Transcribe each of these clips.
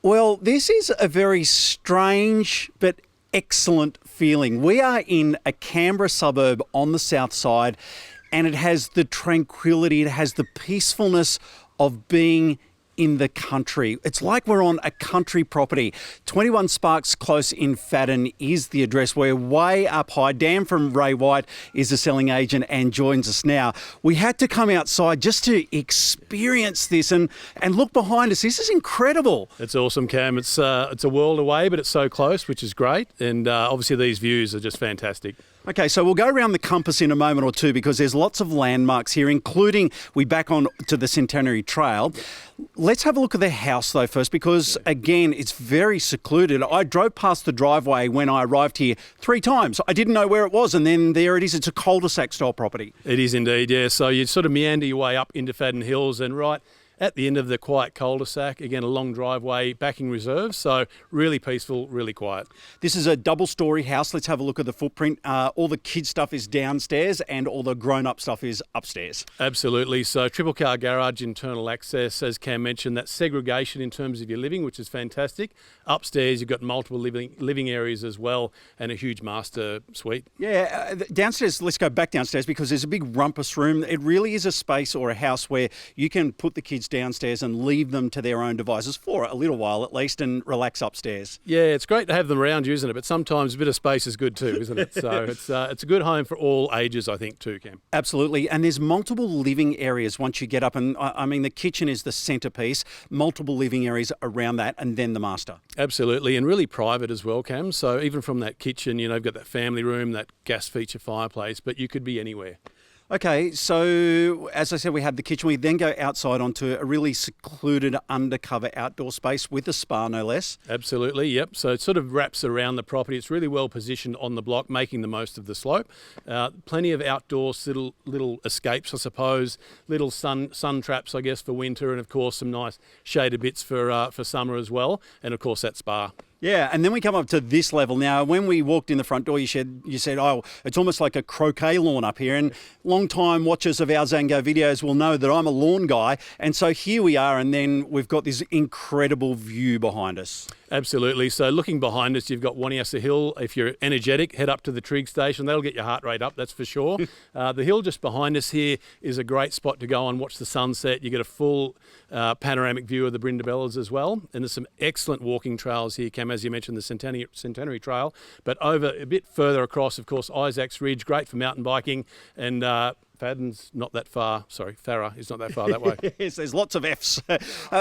Well, this is a very strange but excellent feeling. We are in a Canberra suburb on the south side, and it has the tranquility, it has the peacefulness of being in the country. It's like we're on a country property. 21 Sparks Close in FADDEN is the address. We're way up high. Dan from Ray White is the selling agent and joins us now. We had to come outside just to experience this and look behind us. This is incredible. It's awesome, Cam. It's a world away, but it's so close, which is great. And obviously these views are just fantastic. Okay, so we'll go around the compass in a moment or two because there's lots of landmarks here, including we back on to the Centenary Trail. Let's have a look at the house though first because, again, it's very secluded. I drove past the driveway when I arrived here 3 times. I didn't know where it was, and then there it is. It's a cul-de-sac style property. It is indeed, yeah. So you sort of meander your way up into FADDEN Hills and right at the end of the quiet cul-de-sac, again, a long driveway, backing reserve, so really peaceful, really quiet. This is a double-storey house. Let's have a look at the footprint. All the kids' stuff is downstairs and all the grown-up stuff is upstairs. Absolutely. So triple car garage, internal access, as Cam mentioned, that segregation in terms of your living, which is fantastic. Upstairs, you've got multiple living areas as well and a huge master suite. Yeah, downstairs, let's go back downstairs because there's a big rumpus room. It really is a space or a house where you can put the kids downstairs and leave them to their own devices for a little while at least and relax upstairs. Yeah, it's great to have them around you, isn't it? But sometimes a bit of space is good too, isn't it? So it's a good home for all ages, I think, too, Cam. Absolutely. And there's multiple living areas once you get up. And I mean, the kitchen is the centrepiece, multiple living areas around that, and then the master. Absolutely. And really private as well, Cam. So even from that kitchen, you've got that family room, that gas feature fireplace, but you could be anywhere. Okay, so as I said, we have the kitchen. We then go outside onto a really secluded undercover outdoor space with a spa, no less. Absolutely, yep. So it sort of wraps around the property. It's really well positioned on the block, making the most of the slope. Plenty of outdoor little escapes, I suppose. Little sun traps, I guess, for winter, and of course some nice shaded bits for summer as well. And of course that spa. Yeah, and then we come up to this level. Now, when we walked in the front door, you said, oh, it's almost like a croquet lawn up here. And long-time watchers of our Zango videos will know that I'm a lawn guy. And so here we are, and then we've got this incredible view behind us. Absolutely. So looking behind us, you've got Wanniassa Hill. If you're energetic, head up to the Trig station. That'll get your heart rate up, that's for sure. The hill just behind us here is a great spot to go and watch the sunset. You get a full panoramic view of the Brindabellas as well. And there's some excellent walking trails here, Cam, as you mentioned, the Centenary Trail. But over a bit further across, of course, Isaac's Ridge, great for mountain biking. And FADDEN's not that far. Sorry, Farah is not that far that way. Yes, there's lots of Fs.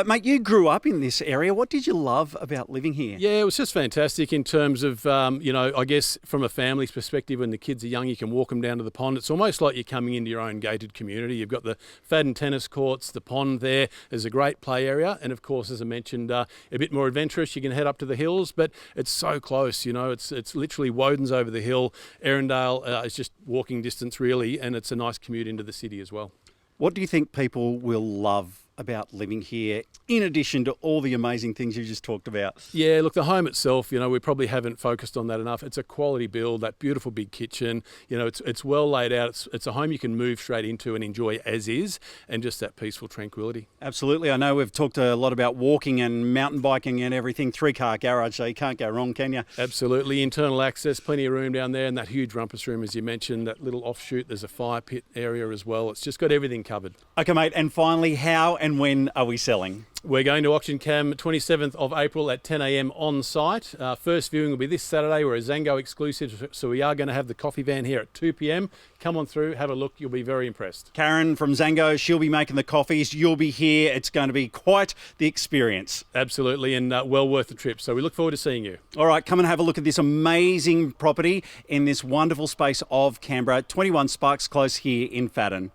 Mate, you grew up in this area. What did you love about living here? Yeah, it was just fantastic in terms of, I guess from a family's perspective, when the kids are young, you can walk them down to the pond. It's almost like you're coming into your own gated community. You've got the FADDEN tennis courts, the pond there. There's a great play area. And of course, as I mentioned, a bit more adventurous. You can head up to the hills, but it's so close. It's literally Woden's over the hill. Erindale is just walking distance really, and it's a nice commute into the city as well. What do you think people will love about living here, in addition to all the amazing things you just talked about? Yeah, look, the home itself, we probably haven't focused on that enough. It's a quality build, that beautiful big kitchen. It's well laid out. It's a home you can move straight into and enjoy as is, and just that peaceful tranquility. Absolutely. I know we've talked a lot about walking and mountain biking and everything. 3-car garage, so you can't go wrong, can you? Absolutely. Internal access, plenty of room down there, and that huge rumpus room, as you mentioned, that little offshoot. There's a fire pit area as well. It's just got everything covered. Okay, mate. And finally, how and when are we selling? We're going to auction, Cam, 27th of April at 10 a.m. on site. First viewing will be this Saturday. We're a Zango exclusive, so we are going to have the coffee van here at 2 p.m. Come on through, have a look. You'll be very impressed. Karen from Zango, she'll be making the coffees. You'll be here. It's going to be quite the experience. Absolutely, and well worth the trip. So we look forward to seeing you. All right, come and have a look at this amazing property in this wonderful space of Canberra, 21 Sparks Close here in FADDEN.